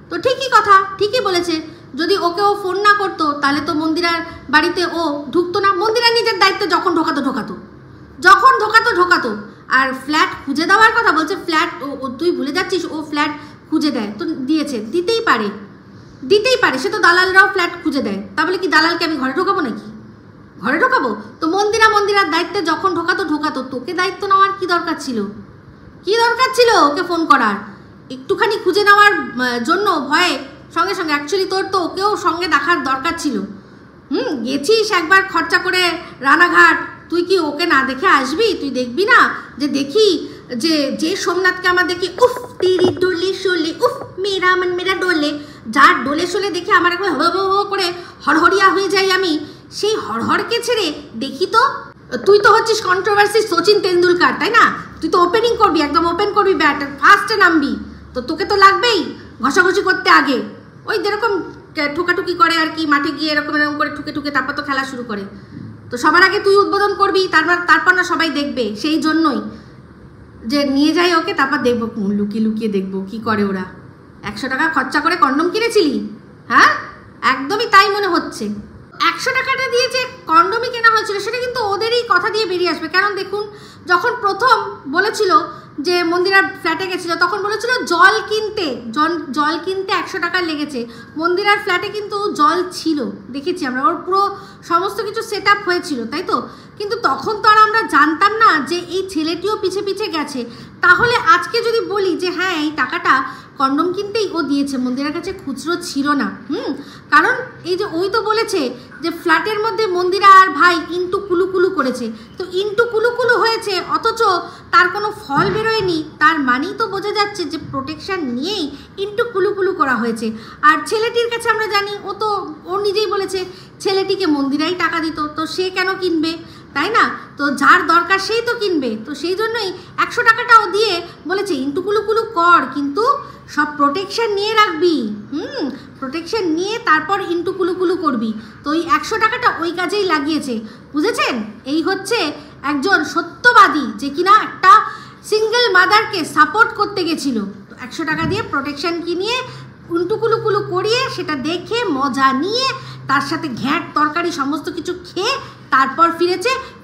তো ঠিকই কথা, ঠিকই বলেছে, যদি ওকে ও ফোন না করতো তাহলে তো মন্দিরার বাড়িতে ও ঢুকতো না। মন্দিরা নিজের দায়িত্বে যখন ঢোকাতো। আর ফ্ল্যাট খুঁজে দেওয়ার কথা বলছে, ফ্ল্যাট ও তুই ভুলে যাচ্ছিস, ও ফ্ল্যাট খুঁজে দেয়, তো দিয়েছে, দিতেই পারে, সে তো দালালরাও ফ্ল্যাট খুঁজে দেয়, তা বলে কি দালালকে আমি ঘরে ঢোকাবো নাকি? ঘরে ঢোকাবো? তো মন্দিরার দায়িত্বে যখন ঢোকাতো, তোকে দায়িত্ব নেওয়ার কি দরকার ছিল ওকে ফোন করার? একটুখানি খুঁজে নেওয়ার জন্য ভয়ে সঙ্গে সঙ্গে, অ্যাকচুয়ালি তোর তো ওকেও সঙ্গে দেখার দরকার ছিল। গেছিস একবার খরচা করে রানাঘাট, তুই কি ওকে না দেখে আসবি? তুই দেখবি না যে দেখি যে সোমনাথকে আমার দেখি, উফ তেরি ডোলে শোলে, উফ মেরা মন মেরা ডোলে, যার ডোলে শোলে দেখে আমার একবার করে হরহরিয়া হয়ে যাই আমি, সেই হরহরকে ছেড়ে দেখি তো তুই তো হচ্ছিস কন্ট্রোভার্সি সচিন তেন্ডুলকার, তাই না? তুই তো ওপেনিং করবি, একদম ওপেন করবি ব্যাট, ফার্স্টে নামবি, তো তোকে তো লাগবেই ঘষাঘষি করতে আগে, ওই যেরকম ঠুকাঠুকি করে আর কি, মাঠে গিয়ে এরকম করে ঠুকে তারপর তো খেলা শুরু করে। তো সবার আগে তুই উদ্বোধন করবি, তারপর না সবাই দেখবে, সেই জন্যই যে নিয়ে যাই ওকে, তারপর দেখবো লুকিয়ে দেখবো কি করে ওরা। 100 টাকা খরচা করে কন্ডম কিনেছিলি? হ্যাঁ, একদমই তাই মনে হচ্ছে। 100 টাকাটা দিয়ে যে কন্ডমই কেনা হয়েছিল সেটা কিন্তু ওদেরই কথা দিয়ে বেরিয়ে আসবে। কারণ দেখুন, যখন প্রথম বলেছিল যে মন্দিরার ফ্ল্যাটে গেছিল, তখন বলেছিল জল কিনতে 100 টাকা লেগেছে। মন্দিরার ফ্ল্যাটে কিন্তু জল ছিল, দেখেছি আমরা, ওর পুরো সমস্ত কিছু সেট আপ হয়েছিল, তাই তো? কিন্তু তখন তো আর আমরা জানতাম না যে এই ছেলেটিও পিছে গেছে। তাহলে আজকে যদি বলি যে হ্যাঁ এই টাকাটা কন্ডম কিনতেই ও দিয়েছে, মন্দিরের কাছে খুচরো ছিল না, কারণ এই যে ওই তো বলেছে যে ফ্ল্যাটের মধ্যে মন্দিরা আর ভাই ইন্টু কুলুকুলু করেছে, তো ইন্টু কুলুকুলু হয়েছে অথচ তার কোনো ফল বেরোয়নি, তার মানেই তো বোঝা যাচ্ছে যে প্রোটেকশন নিয়েই ইন্টু কুলুকুলু করা হয়েছে। আর ছেলেটির কাছে আমরা জানি, ও নিজেই বলেছে ছেলেটিকে মন্দিরাই টাকা দিত, তো সে কেন কিনবে, তাই না? তো যার দরকার সেই তো কিনবে, তো সেই জন্যই 100 টাকাটাও দিয়ে বলেছে ইন্টু কুলুকুলু কর, কিন্তু সব প্রোটেকশন নিয়ে রাখবি, প্রোটেকশন নিয়ে তারপর ইন্টু কুলুকুলু করবি। তো ওই 100 টাকাটা ওই কাজেই লাগিয়েছে, বুঝেছেন? এই হচ্ছে একজন সত্যবাদী যে কিনা একটা সিঙ্গেল মাদারকে সাপোর্ট করতে গেছিল। তো 100 টাকা দিয়ে প্রোটেকশন কিনিয়ে ইন্টু কুলুকুলু করিয়ে সেটা দেখে মজা নিয়ে তার সাথে ঘ্যাঁট তরকারি সমস্ত কিছু খেয়ে তারপর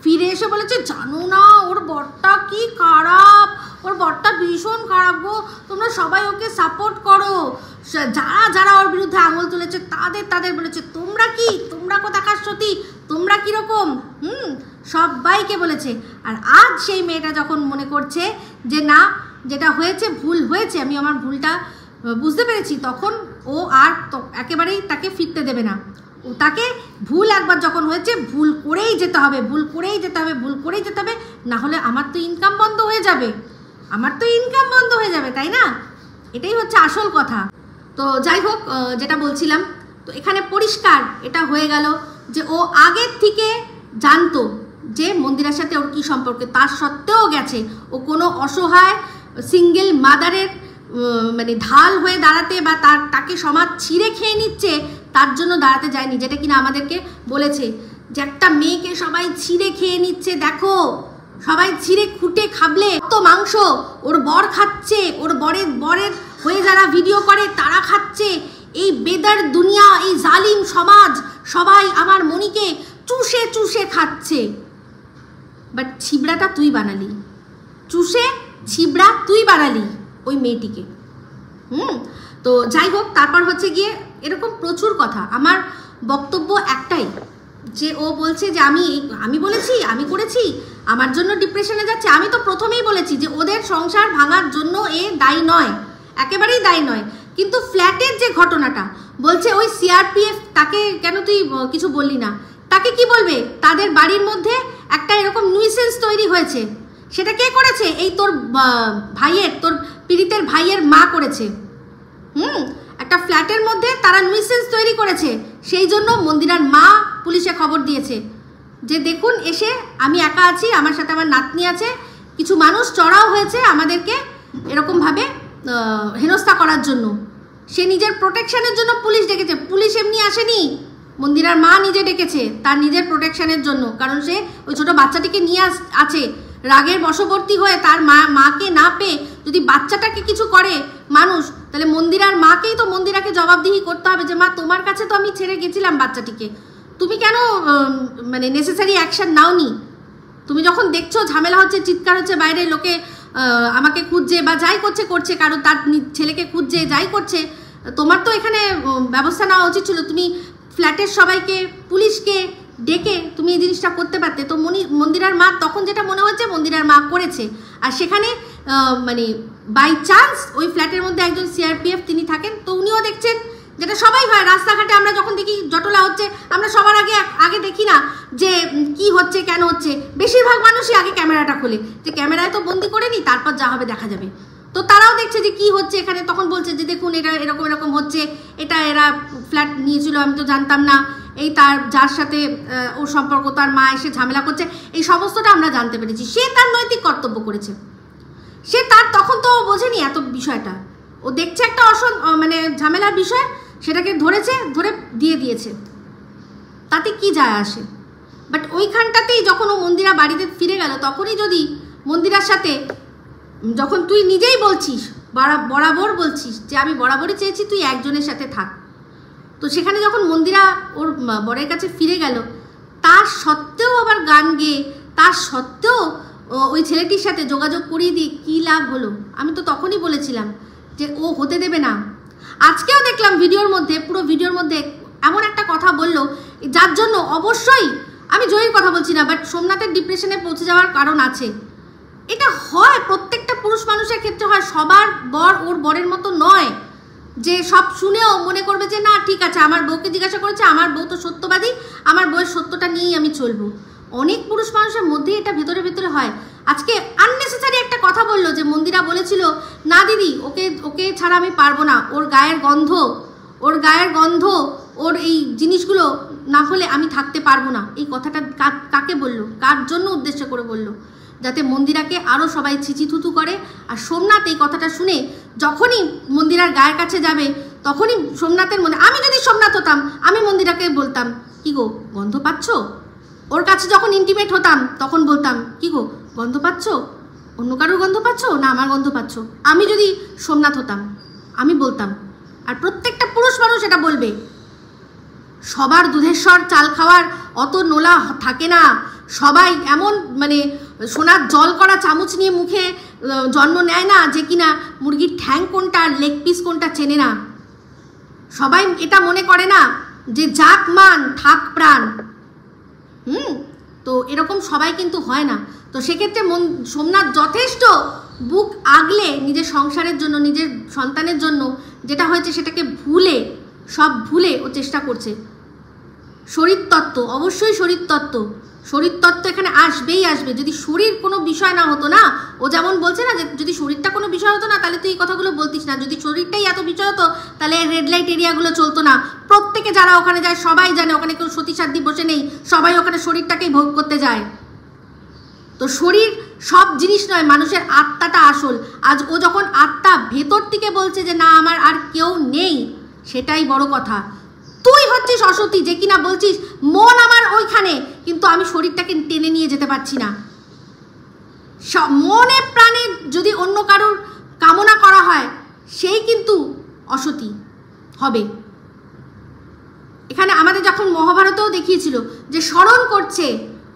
ফিরে এসে বলেছে জানো না ওর বরটা কি খারাপ, ওর বরটা ভীষণ খারাপ গো, তোমরা সবাই ওকে সাপোর্ট করো। যারা ওর বিরুদ্ধে আঙুল তুলেছে তাদের বলেছে তোমরা কোথাকার সতী, তোমরা কীরকম, সবাইকে বলেছে। আর আজ সেই মেয়েটা যখন মনে করছে যে না যেটা হয়েছে ভুল হয়েছে, আমি আমার ভুলটা বুঝতে পেরেছি, তখন ও আর একেবারেই তাকে ফিরতে দেবে না। ও তাকে ভুল একবার যখন হয়েছে ভুল করেই যেতে হবে, না হলে আমার তো ইনকাম বন্ধ হয়ে যাবে, তাই না? এটাই হচ্ছে আসল কথা। তো যাই হোক, যেটা বলছিলাম, তো এখানে পরিষ্কার এটা হয়ে গেল যে ও আগের থেকে জানতো যে মন্দিরার সাথে ওর কী সম্পর্ক, তার সত্ত্বেও গেছে। ও কোনো অসহায় সিঙ্গেল মাদারের মানে ঢাল হয়ে দাঁড়াতে বা তাকে সমাজ ছিঁড়ে খেয়ে নিচ্ছে তার জন্য দাঁড়াতে যায়নি, যেটা কিনা আমাদেরকে বলেছে যে একটা মেয়েকে সবাই ছিঁড়ে খেয়ে নিচ্ছে, দেখো সবাই ছিঁড়ে খুঁটে খাবলে তো মাংস ওর বর খাচ্ছে, ওর বরের হয়ে যারা ভিডিও করে তারা খাচ্ছে, এই বেদার দুনিয়া, এই জালিম সমাজ সবাই আমার মনিকে চুষে খাচ্ছে। বাট ছিবড়াটা তুই বানালি, ছিবড়া তুই বানালি ওই মেয়েটিকে। তো যাই হোক, তারপর হচ্ছে গিয়ে এরকম প্রচুর কথা। আমার বক্তব্য একটাই যে ও বলছে যে আমি বলেছি, আমি করেছি, আমার জন্য ডিপ্রেশনে যাচ্ছে। আমি তো প্রথমেই বলেছি যে ওদের সংসার ভাঙার জন্য এ দায়ী নয়, একেবারেই দায়ী নয়। কিন্তু ফ্ল্যাটের যে ঘটনাটা বলছে ওই সিআরপিএফ, তাকে কেন তুই কিছু বললি না? তাকে কি বলবে? তাদের বাড়ির মধ্যে একটা এরকম নিউসেন্স তৈরি হয়েছে, সেটা কে করেছে? এই তোর পীড়িতের ভাইয়ের মা করেছে। একটা ফ্ল্যাটের মধ্যে তারা নিউসেন্স তৈরি করেছে, সেই জন্য মন্দিরার মা পুলিশে খবর দিয়েছে যে দেখুন এসে আমি একা আছি, আমার সাথে আমার নাতনি আছে, কিছু মানুষ চড়াও হয়েছে আমাদেরকে এরকমভাবে হেনস্থা করার জন্য। সে নিজের প্রোটেকশনের জন্য পুলিশ ডেকেছে, পুলিশ এমনি আসেনি, মন্দিরার মা নিজে ডেকেছে তার নিজের প্রোটেকশনের জন্য, কারণ সে ওই ছোট বাচ্চাটিকে নিয়ে আছে। রাগের বশবর্তী হয়ে তার মাকে না পেয়ে যদি বাচ্চাটাকে কিছু করে মানুষ, তাহলে মন্দিরার মাকেই তো মন্দিরাকে জবাবদিহি করতে হবে যে মা তোমার কাছে তো আমি ছেড়ে গেছিলাম বাচ্চাটিকে, তুমি কেন মানে নেসেসারি অ্যাকশন নাওনি? তুমি যখন দেখছো ঝামেলা হচ্ছে, চিৎকার হচ্ছে, বাইরে লোকে আমাকে খুঁজছে বা যাই করছে কারণ তার ছেলেকে খুঁজছে, যাই করছে, তোমার তো এখানে ব্যবস্থা নেওয়া উচিত ছিল। তুমি ফ্ল্যাটের সবাইকে, পুলিশকে ডেকে তুমি এই জিনিসটা করতে পারতে। তো মন্দিরার মা তখন যেটা মনে হচ্ছে মন্দিরার মা করেছে, আর সেখানে মানে বাই চান্স ওই ফ্ল্যাটের মধ্যে একজন সিআরপিএফ তিনি থাকেন, তো উনিও দেখছেন, যেটা সবাই হয় রাস্তাঘাটে আমরা যখন দেখি জটলা হচ্ছে, আমরা সবার আগে দেখি না যে কি হচ্ছে কেন হচ্ছে, বেশিরভাগ মানুষই আগে ক্যামেরাটা খোলে যে ক্যামেরায় তো বন্দি করে নি, তারপর যা হবে দেখা যাবে। তো তারাও দেখছে যে কি হচ্ছে এখানে, তখন বলছে যে দেখুন এটা এরকম হচ্ছে, এটা এরা ফ্ল্যাট নিয়েছিল আমি তো জানতাম না, এই তার যার সাথে ওর সম্পর্ক তার মা এসে ঝামেলা করছে, এই সমস্তটা আমরা জানতে পেরেছি। সে তার নৈতিক কর্তব্য করেছে, সে তার তখন তো বোঝেনি এত বিষয়টা, ও দেখছে একটা মানে ঝামেলার বিষয়, সেটাকে ধরে দিয়ে দিয়েছে, তাতে কি যায় আসে। বাট ওইখানটাতেই যখন ও মন্দিরা বাড়িতে ফিরে গেল, তখনই যদি মন্দিরার সাথে, যখন তুই নিজেই বলছিস বরাবর বলছিস যে আমি বরাবরই চেয়েছি তুই একজনের সাথে থাক, তো সেখানে যখন মন্দিরা ওর বরের কাছে ফিরে গেল, তার সত্ত্বেও আবার গান গেয়ে, তার সত্ত্বেও ওই ছেলেটির সাথে যোগাযোগ করিয়ে দিয়ে কী লাভ হলো? আমি তো তখনই বলেছিলাম যে ও হতে দেবে না। আজকেও দেখলাম পুরো ভিডিওর মধ্যে এমন একটা কথা বললো যার জন্য অবশ্যই, আমি জয়ীর কথা বলছি না, বাট সোমনাথের ডিপ্রেশনে পৌঁছে যাওয়ার কারণ আছে। এটা হয় প্রত্যেকটা পুরুষ মানুষের ক্ষেত্রে হয়, সবার বর ওর বরের মতো নয় যে সব শুনেও মনে করবে যে না ঠিক আছে, আমার বউকে জিজ্ঞাসা করেছে, আমার বউ তো সত্যবাদী, আমার বউয়ের সত্যটা নিয়েই আমি চলবো। অনেক পুরুষ মানুষের মধ্যেই এটা ভেতরে হয়। আজকে আননেসেসারি একটা কথা বললো যে মন্দিরা বলেছিল না দিদি ওকে ছাড়া আমি পারবো না, ওর গায়ের গন্ধ ওর এই জিনিসগুলো না হলে আমি থাকতে পারবো না। এই কথাটা কাকে বললো, কার জন্য উদ্দেশ্য করে বললো? যাতে মন্দিরাকে আরও সবাই ছিচিথুতু করে। আর সোমনাথ এই কথাটা শুনে যখনই মন্দিরার গায়ের কাছে যাবে, তখনই সোমনাথের মনে, আমি যদি সোমনাথ হতাম আমি মন্দিরাকে বলতাম কি গো গন্ধ পাচ্ছ? ওর কাছে যখন ইন্টিমেট হতাম তখন বলতাম কি গো গন্ধ পাচ্ছ? অন্য কারোর গন্ধ পাচ্ছ না আমার গন্ধ পাচ্ছ? আমি যদি সোমনাথ হতাম আমি বলতাম। আর প্রত্যেকটা পুরুষ মানুষ এটা বলবে। সবার দুধেশ্বর চাল খাওয়ার অত নোলা থাকে না, সবাই এমন মানে সোনার জল করা চামচ নিয়ে মুখে জন্ম নেয় না যে কিনা মুরগির ঠ্যাং কোনটা লেগ পিস কোনটা চেনে না। সবাই এটা মনে করে না যে যাক মান থাক প্রাণ। তো এরকম সবাই কিন্তু হয় না। তো সেক্ষেত্রে সোমনাথ যথেষ্ট বুক আগলে নিজের সংসারের জন্য, নিজের সন্তানের জন্য যেটা হয়েছে সেটাকে সব ভুলে ও চেষ্টা করছে। শরীরতত্ত্ব, অবশ্যই শরীরতত্ত্ব এখানে আসবে। যদি শরীর কোনো বিষয় না হতো না, ও যেমন বলছে না যে যদি শরীরটা কোনো বিষয় হতো না তাহলে তুই এই কথাগুলো বলতিস না, যদি শরীরটাই এত বিষয় হতো তাহলে রেড লাইট এরিয়াগুলো চলতো না। প্রত্যেকে যারা ওখানে যায় সবাই জানে ওখানে কেউ সতী সাধ্যি বসে নেই, সবাই ওখানে শরীরটাকেই ভোগ করতে যায়। তো শরীর সব জিনিস নয়, মানুষের আত্মাটা আসল। আজ ও যখন আত্মা ভেতর থেকে বলছে যে না আমার আর কেউ নেই, সেটাই বড় কথা। তুই হচ্ছিস অসতী যে কিনা বলছিস মন আমার ওইখানে, কিন্তু আমি শরীরটাকে টেনে নিয়ে যেতে পারছি না। মনে প্রাণে যদি অন্য কারোর কামনা করা হয় সেই কিন্তু অসতী হবে। এখানে আমাদের যখন মহাভারতেও দেখিয়েছিল যে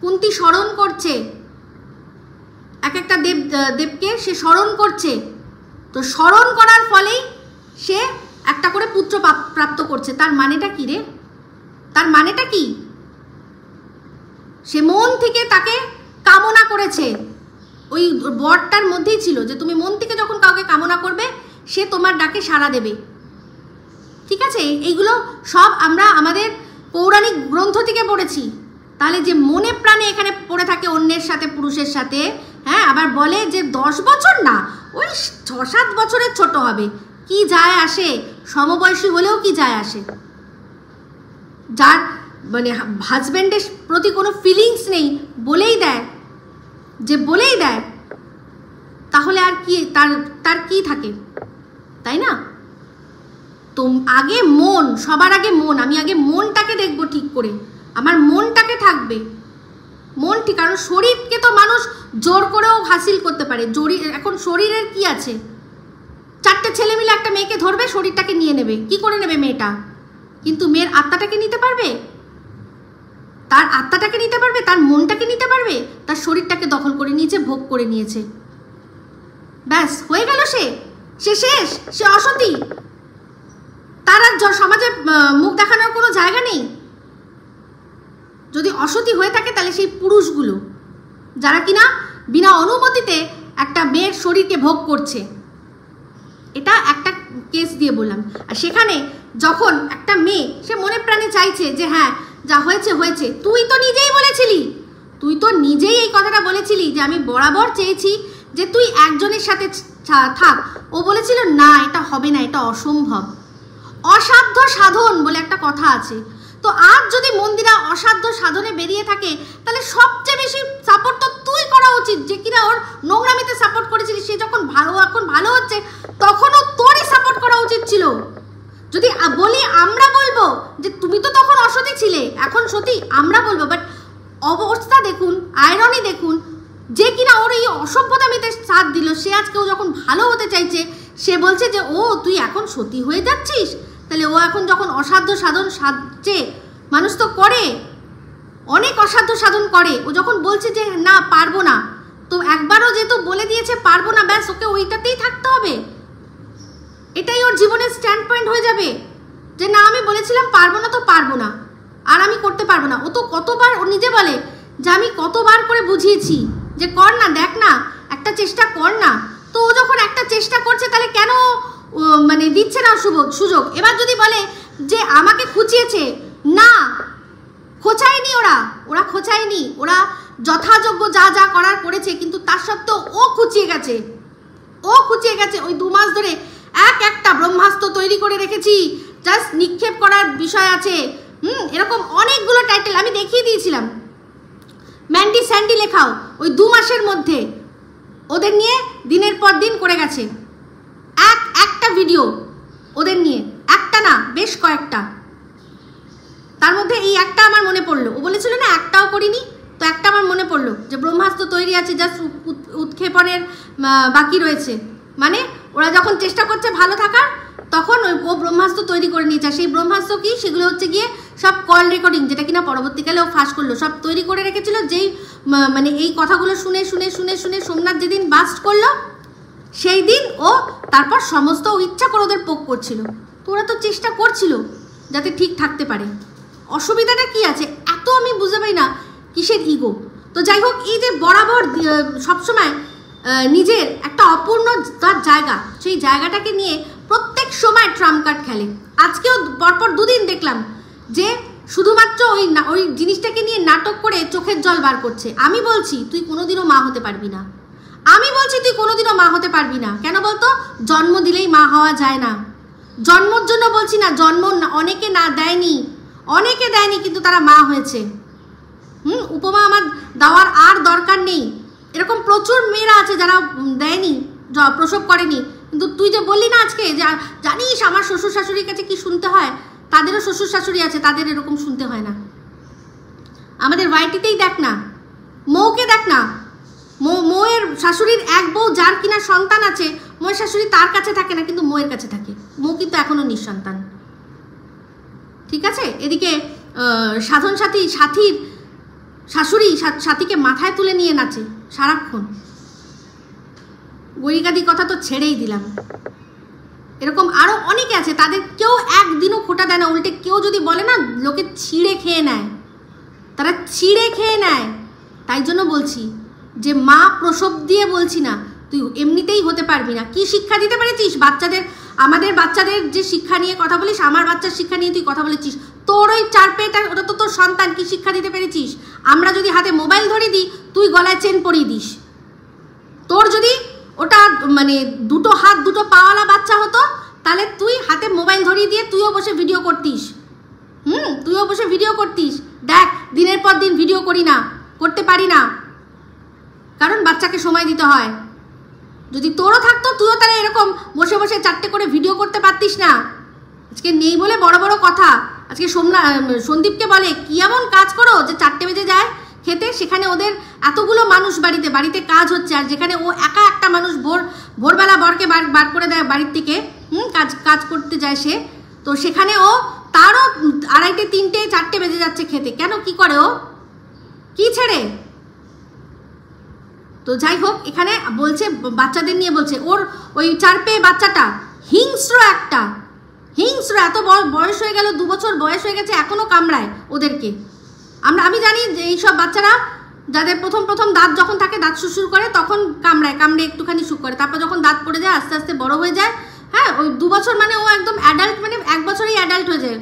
কুন্তী স্মরণ করছে এক একটা দেবকে, সে স্মরণ করছে। তো স্মরণ করার ফলেই সে একটা করে পুত্র প্রাপ্ত করছে। তার মানেটা কি রে? তার মানেটা কি? সে মন থেকে তাকে কামনা করেছে। ওই বরটার মধ্যেই ছিল যে তুমি মন থেকে যখন কাউকে কামনা করবে সে তোমার ডাকে সাড়া দেবে। ঠিক আছে, এইগুলো সব আমরা আমাদের পৌরাণিক গ্রন্থ থেকে পড়েছি। তাহলে যে মনে প্রাণে এখানে পড়ে থাকে অন্যের সাথে, পুরুষের সাথে, হ্যাঁ, আবার বলে যে 10 বছর না ওই 6-7 বছরের ছোট হবে, কি যায় আসে? সমবয়সী হলেও কি যায় আসে? যার মানে হাজব্যান্ডের প্রতি কোনো ফিলিংস নেই, বলেই দেয়, তাহলে আর কি তার কি থাকে, তাই না? তো আগে মন, সবার আগে মন, আমি আগে মনটাকে দেখবো ঠিক করে, আমার মনটাকে থাকবে মন ঠিক। কারণ শরীরকে তো মানুষ জোর করেও হাসিল করতে পারে, এখন শরীরের কি আছে, 4টে ছেলে মিলে একটা মেয়েকে ধরবে, শরীরটাকে নিয়ে নেবে, কি করে নেবে মেয়েটা, কিন্তু মেয়ের আত্মাটাকে নিতে পারবে, তার আত্মাটাকে নিতে পারবে, তার মনটাকে নিতে পারবে, তার শরীরটাকে দখল করে নিয়েছে, ভোগ করে নিয়েছে, ব্যাস হয়ে গেল, সে শেষ, সে অসতী, তার আর সমাজে মুখ দেখানোর কোনো জায়গা নেই। যদি অসতী হয়ে থাকে তাহলে সেই পুরুষগুলো যারা কিনা বিনা অনুমতিতে একটা মেয়ের শরীরকে ভোগ করছে, এটা একটা কেস দিয়ে বললাম। আর সেখানে যখন একটা মেয়ে সে মনে প্রাণে চাইছে যে হ্যাঁ যা হয়েছে হয়েছে, তুই তো নিজেই বলেছিলি, তুই তো নিজেই এই কথাটা বলেছিলি যে আমি বরাবর চেয়েছি যে তুই একজনের সাথে থাক, ও বলেছিল না এটা হবে না, এটা অসম্ভব, অসাধ্য সাধন বলে একটা কথা আছে। তো আজ যদি মন্দিরা অসাধ্য সাধনে বেরিয়ে থাকে তাহলে সবচেয়ে বেশি সাপোর্ট তো তুই করা উচিত, যে কিনা ওর নোংরামিতে সাপোর্ট করেছিলি, সে যখন এখন ভালো হচ্ছে তখনও তোরই সাপোর্ট করা উচিত ছিল। যদি বলি আমরা বলবো যে তুমি তো তখন অসতী ছিলে, এখন সতী আমরা বলবো, বাট অবস্থা দেখুন, আয়রনি দেখুন, যে কিনা ওর এই অসভ্যতামিতে সাথ দিল, সে আজকেও যখন ভালো হতে চাইছে সে বলছে যে ও তুই এখন সতী হয়ে যাচ্ছিস, তাহলে ও এখন যখন অসাধ্য সাধন সাধছে, মানুষ তো করে অনেক অসাধ্য সাধন করে, ও যখন বলছে যে না পারবো না, তো একবারও যেহেতু বলে দিয়েছে পারবো না, ব্যাস ওকে ওইটাতেই থাকতে হবে, এটাই ওর জীবনের স্ট্যান্ড পয়েন্ট হয়ে যাবে যে না আমি বলেছিলাম পারবো না তো পারবো না, আর আমি করতে পারবো না। ও তো কতবার ও নিজে বলে যে আমি কতবার করে বুঝিয়েছি যে কর না, দেখ না, একটা চেষ্টা কর না, তো ও যখন একটা চেষ্টা করছে তাহলে কেন মানে দিচ্ছে না সুযোগ। এবার যদি বলে যে আমাকে খুঁচিয়েছে, না খোঁচায়নি, ওরা খোঁচায়নি, ওরা যথাযোগ্য যা যা করার করেছে, কিন্তু তার সত্ত্বেও ও খুঁচিয়ে গেছে, ওই 2 মাস ধরে একটা ব্রহ্মাস্ত্র তৈরি করে রেখেছি, জাস্ট নিক্ষেপ করার বিষয় আছে, এরকম অনেকগুলো টাইটেল আমি দেখিয়ে দিয়েছিলাম, ম্যান্ডি স্যান্ডি লেখাও ওই 2 মাসের মধ্যে ওদের নিয়ে দিনের পর দিন করে গেছে, একটা ভিডিও ওদের নিয়ে, একটা না বেশ কয়েকটা, তার মধ্যে এই একটা আমার মনে পড়লো, ও বলেছিল না একটাও করিনি, তো একটা আমার মনে পড়লো যে ব্রহ্মাস্ত্র তৈরি আছে, জাস্ট উৎক্ষেপণের বাকি রয়েছে, মানে ওরা যখন চেষ্টা করছে ভালো থাকার তখন ও ব্রহ্মাস্ত্র তৈরি করে নিয়েছে। সেই ব্রহ্মাস্ত্র কি, সেগুলো হচ্ছে গিয়ে সব কল রেকর্ডিং, যেটা কিনা পরবর্তীকালে ও ফাঁস করলো, সব তৈরি করে রেখেছিল, যেই মানে এই কথাগুলো শুনে শুনে শুনে শুনে সোমনাথ যেদিন বাস্ট করলো সেই দিন ও তারপর সমস্ত ইচ্ছা করে ওদের পোক করছিল, তো ওরা তো চেষ্টা করছিল যাতে ঠিক থাকতে পারে, অসুবিধাটা কি আছে এত আমি বুঝতে পারি না, কিসের ইগো। তো যাই হোক, এই যে বরাবর সবসময় নিজের একটা অপূর্ণ তার জায়গা, সেই জায়গাটাকে নিয়ে প্রত্যেক সময় ট্রাম্প কার্ড খেলে। আজকেও পরপর 2 দিন দেখলাম যে শুধুমাত্র ওই জিনিসটাকে নিয়ে নাটক করে চোখের জল বার করছে। আমি বলছি তুই কোনোদিনও মা হতে পারবি না, কেন বলতো, জন্ম দিলেই মা হওয়া যায় না, জন্মর জন্য বলছি না, জন্ম অনেকে দেয়নি কিন্তু তারা মা হয়েছে। উপমা আমার দেওয়ার আর দরকার নেই, এরকম প্রচুর মেয়েরা আছে যারা দেয়নি, প্রসব করেনি, কিন্তু তুই যে বললি না আজকে, জানিস আমার শ্বশুর শাশুড়ির কাছে কি শুনতে হয়, তাদেরও শ্বশুর শাশুড়ি আছে, তাদের এরকম শুনতে হয় না। আমাদের ওয়াইটিতেই দেখ না, মৌকে দেখ না, মৌয়ের শাশুড়ির এক বউ যার কিনা সন্তান আছে, মৌয়ের শাশুড়ি তার কাছে থাকে না, কিন্তু মৌয়ের কাছে থাকে, মৌ কিন্তু এখনো নিঃসন্তান, ঠিক আছে। এদিকে সাধন সাথীর শাশুড়ি সাথীকে মাথায় তুলে নিয়ে নাচে সারাক্ষণ, গরিগাদি কথা তো ছেড়েই দিলাম, এরকম আরো অনেকে আছে, তাদের কেউ একদিনও খোটা দেয় না, উল্টে কেউ যদি বলে না লোকে ছিঁড়ে খেয়ে নেয়, তারা ছিঁড়ে খেয়ে নেয়। তাই জন্য বলছি যে মা প্রসব দিয়ে বলছি না, তুই এমনিতেই হতে পারবি না। কি শিক্ষা দিতে পেরেছিস বাচ্চাদের, আমাদের বাচ্চাদের যে শিক্ষা নিয়ে কথা বলিস, আমার বাচ্চার শিক্ষা নিয়ে তুই কথা বলেছিস, তোর ওই 4 পেটা ওটা তো তোর সন্তান, কি শিক্ষা দিতে পেরেছিস? আমরা যদি হাতে মোবাইল ধরে দিই, তুই গলায় চেন পরিয়ে দিস, তোর যদি ওটা মানে 2 হাত 2 পাওয়ালা বাচ্চা হতো, তাহলে তুই হাতে মোবাইল ধরিয়ে দিয়ে তুইও বসে ভিডিও করতিস, দেখ দিনের পর দিন ভিডিও করতে পারি না, কারণ বাচ্চাকে সময় দিতে হয়। যদি তোরও থাকতো তুইও তাহলে এরকম বসে বসে 4টে করে ভিডিও করতে পারতিস না, আজকে নেই বলে বড় বড় কথা। আজকে সন্দীপকে বলে কি এমন কাজ করো যে 4টে বেজে যায় খেতে, সেখানে ওদের এতগুলো মানুষ বাড়িতে কাজ হচ্ছে, আর যেখানে ও একা একটা মানুষ ভোরবেলা বরকে বার করে দেয় বাড়ির থেকে, কাজ করতে যায় সে, তো সেখানে ও তারও 2:30, 3টে, 4টে বেজে যাচ্ছে খেতে। কেন, কি করে ও, কি ছেড়ে? তো যাই হোক, এখানে বলছে বাচ্চাদের নিয়ে বলছে ওর ওই 4 পেয়ে বাচ্চাটা হিংস্র একটা, হিংস্র, এত বয়স হয়ে গেল, 2 বছর বয়স হয়ে গেছে, এখনো কামড়ায় ওদেরকে। আমি জানি যে এইসব বাচ্চারা যাদের প্রথম দাঁত যখন থাকে, দাঁত শুশুর করে, তখন কামড়ে একটুখানি শুক করে, তারপর যখন দাঁত পড়ে যায় আস্তে আস্তে বড় হয়ে যায়। হ্যাঁ, ওই 2 বছর মানে ও একদম অ্যাডাল্ট, মানে 1 বছরেই অ্যাডাল্ট হয়ে যায়।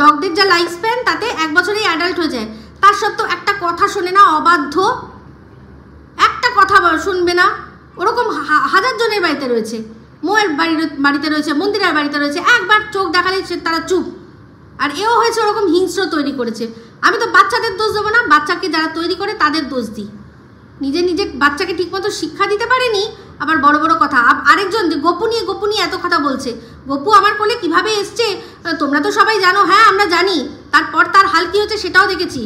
ডগদের যা লাইফ স্প্যান তাতে 1 বছরেই অ্যাডাল্ট হয়ে যায়। তার সত্ত্বেও একটা কথা শোনে না, অবাধ্য, একটা কথা শুনবে না। ওরকম হাজার জনের বাড়িতে রয়েছে, মোয়ের বাড়িতে রয়েছে, মন্দিরের বাড়িতে রয়েছে, একবার চোখ দেখালেই তারা চুপ। আর এও হয়েছে ওরকম হিংস্র তৈরি করেছে। আমি তো বাচ্চাদের দোষ দেবো না, বাচ্চাকে যারা তৈরি করে তাদের দোষ দিই। নিজে বাচ্চাকে ঠিকমতো শিক্ষা দিতে পারেনি, আবার বড় বড় কথা। আরেকজন যে গপু নিয়ে এত কথা বলছে, গপু আমার কোলে কিভাবে এসছে তোমরা তো সবাই জানো। হ্যাঁ, আমরা জানি। তারপর তার হাল কি হচ্ছে সেটাও দেখেছি।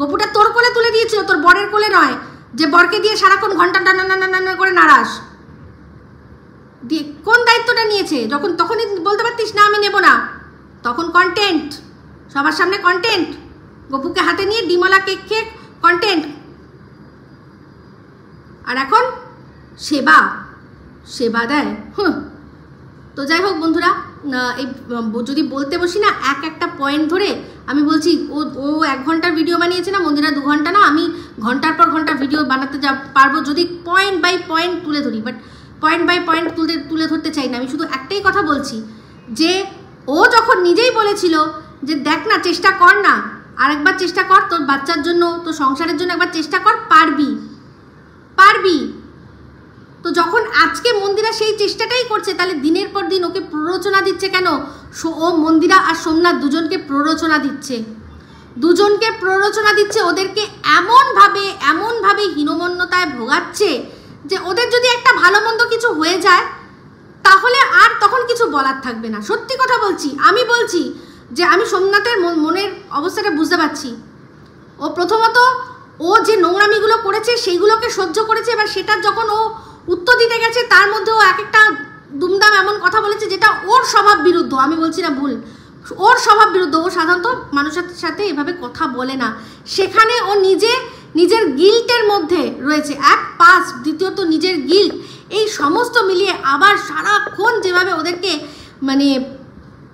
গপুটা তোর কোলে তুলে দিয়েছিল, তোর বরের কোলে নয়, যে বরকে দিয়ে সারাক্ষণ ঘন্টা টানা করে নাড়াস। দিয়ে কোন দায়িত্বটা নিয়েছে? তখনই বলতে পারতিস না আমি নেব না। তখন কন্টেন্ট, সবার সামনে কন্টেন্ট, গপুকে হাতে নিয়ে ডিমলা কেক খেয়ে কন্টেন্ট। আর এখন সেবা দেয়। তো যাই হোক বন্ধুরা, এই যদি বলতে বসি না একটা পয়েন্ট ধরে, আমি বলছি ও 1 ঘন্টার ভিডিও বানিয়েছে না, মন্দিরা 2 ঘন্টা না, আমি ঘন্টার পর ঘন্টা ভিডিও বানাতে পারবো যদি পয়েন্ট বাই পয়েন্ট তুলে ধরি। বাট পয়েন্ট বাই পয়েন্ট তুলে ধরতে চাই না। আমি শুধু একটাই কথা বলছি যে ও যখন নিজেই বলেছিল যে দেখ না, চেষ্টা কর না, আরেকবার চেষ্টা কর, তোর বাচ্চার জন্য, তোর সংসারের জন্য একবার চেষ্টা কর, পারবি। তো যখন আজকে মন্দিরা সেই চেষ্টাটাই করছে, তাহলে দিনের পর দিন ওকে প্ররোচনা দিচ্ছে কেন? ও মন্দিরা আর সোমনাথ দুজনকে প্ররোচনা দিচ্ছে, ওদেরকে এমনভাবে হীনমন্যতায় ভোগাচ্ছে যে ওদের যদি একটা ভালো মন্দ কিছু হয়ে যায় তাহলে আর তখন কিছু বলার থাকবে না। সত্যি কথা বলছি, আমি বলছি যে আমি সোমনাথের মনের অবস্থাটা বুঝতে পারছি। ও প্রথমত ও যে নোংরামিগুলো করেছে সেইগুলোকে সহ্য করেছে, এবার সেটার যখন ও উত্তর দিতে গেছে তার মধ্যে ও একটা দুমদাম এমন কথা বলেছে যেটা ওর স্বভাব বিরুদ্ধ। আমি বলছি না ভুল, ওর স্বভাব বিরুদ্ধ। ও সাধারণত মানুষের সাথে এভাবে কথা বলে না। সেখানে ও নিজের গিল্টের মধ্যে রয়েছে, পাস, দ্বিতীয়ত নিজের গিল্ট, এই সমস্ত মিলিয়ে আবার সারাক্ষণ যেভাবে ওদেরকে মানে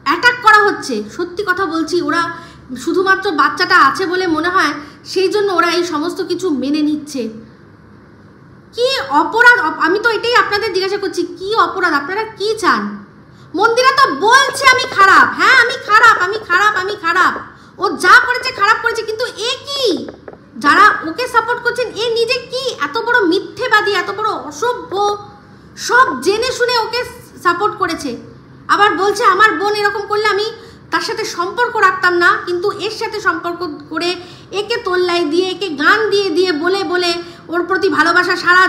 অ্যাটাক করা হচ্ছে। সত্যি কথা বলছি, ওরা শুধুমাত্র বাচ্চাটা আছে বলে মনে হয় সেই জন্য ওরা এই সমস্ত কিছু মেনে নিচ্ছে। কি অপরাধ? আমি তো এটাই আপনাদের জিজ্ঞাসা করছি, কি অপরাধ? আপনারা কি চান? মন্দিরা তো বলছে আমি খারাপ, হ্যাঁ আমি খারাপ, ও যা করেছে খারাপ করেছে, কিন্তু এ কি, যারা ওকে সাপোর্ট করছেন, এ নিজে কি এত বড় মিথ্যেবাদী, এত বড় অসভ্য, সব জেনে শুনে ওকে সাপোর্ট করেছে। আবার বলছে আমার বোন এরকম করলে আমি তার সাথে সম্পর্ক রাখতাম না, কিন্তু এর সাথে সম্পর্ক করে একে তোল্লাই দিয়ে, একে গান দিয়ে বলে ওর প্রতি ভালোবাসা সারা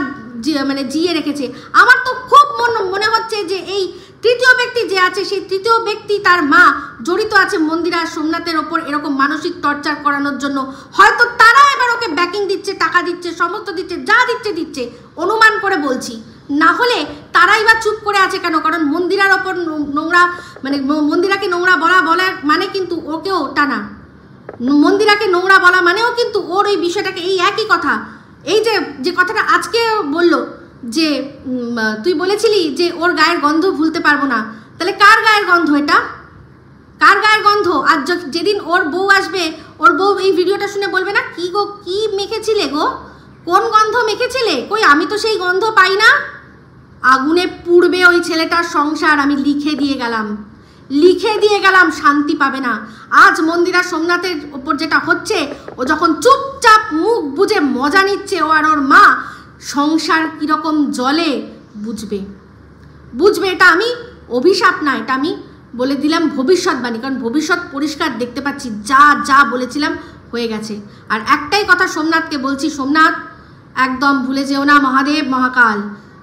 জিয়ে রেখেছে। আমার তো খুব মনে হচ্ছে যে এই তৃতীয় ব্যক্তি যে আছে, সেই তৃতীয় ব্যক্তি তার মা জড়িত আছে মন্দিরা সোমনাথের ওপর এরকম মানসিক টর্চার করানোর জন্য। হয়তো তারা এবার ওকে ব্যাকিং দিচ্ছে, টাকা দিচ্ছে, সমস্ত দিচ্ছে, যা দিচ্ছে, অনুমান করে বলছি। না হলে তারাই বা চুপ করে আছে কেন? কারণ মন্দিরার ওপর নোংরা, মানে মন্দিরাকে নোংরা বলা মানে কিন্তু ওকেও টানা, মন্দিরাকে নোংরা বলা মানেও কিন্তু ওর ওই বিষয়টাকে, এই একই কথা। এই যে কথাটা আজকে বললো যে তুই বলেছিলি যে ওর গায়ের গন্ধ ভুলতে পারবো না, তাহলে কার গায়ের গন্ধ এটা? কার গায়ের গন্ধ? আর যেদিন ওর বউ আসবে, ওর বউ এই ভিডিওটা শুনে বলবে না কি গো, কি মেখেছিলে গো, কোন গন্ধ মেখেছিলে? কই আমি তো সেই গন্ধ পাই না। আগুনে পুড়বে ওই ছেলেটার সংসার, আমি লিখে দিয়ে গেলাম, শান্তি পাবে না। আজ মন্দিরা সোমনাথের ওপর যেটা হচ্ছে, ও যখন চুপচাপ মুখ বুজে মজা নিচ্ছে, ও আর ওর মা, সংসার কিরকম জলে বুঝবে। এটা আমি অভিশাপ না, এটা আমি বলে দিলাম ভবিষ্যৎবাণী, কারণ ভবিষ্যৎ পরিষ্কার দেখতে পাচ্ছি, যা বলেছিলাম হয়ে গেছে। আর একটাই কথা সোমনাথকে বলছি, সোমনাথ একদম ভুলে যেও না, মহাদেব মহাকাল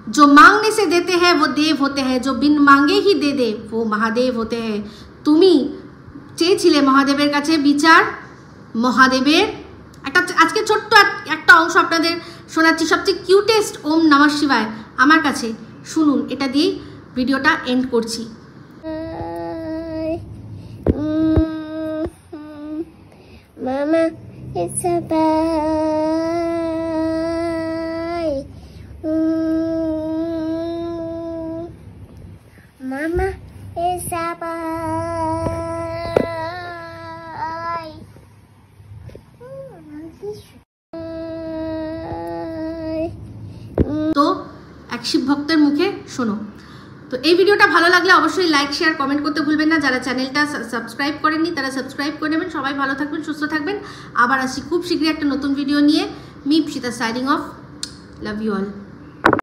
जो मांगने से देते हैं वो देव होते हैं, जो बिन मांगे ही दे दे वो महादेव होते हैं। তুমি চেয়েছিলে মহাদেবের কাছে বিচার, মহাদেবের আজকে ছোট্ট একটা অংশ আপনাদের শোনাচ্ছি, সবচেয়ে কিউটেস্ট ওম নমঃ শিবায় আমার কাছে, শুনুন, এটা দিয়েই ভিডিওটা এন্ড করছি। Mama, it's a bye. Mama, it's a bye. তো এক শিব ভক্তের মুখে শোনো। তো এই ভিডিওটা ভালো লাগলে অবশ্যই লাইক শেয়ার কমেন্ট করতে ভুলবেন না। যারা চ্যানেলটা সাবস্ক্রাইব করেননি তারা সাবস্ক্রাইব করে নেবেন। সবাই ভালো থাকবেন, সুস্থ থাকবেন। আবার আসি খুব শীঘ্রই একটা নতুন ভিডিও নিয়ে। Me Ipsita signing off. Love you all.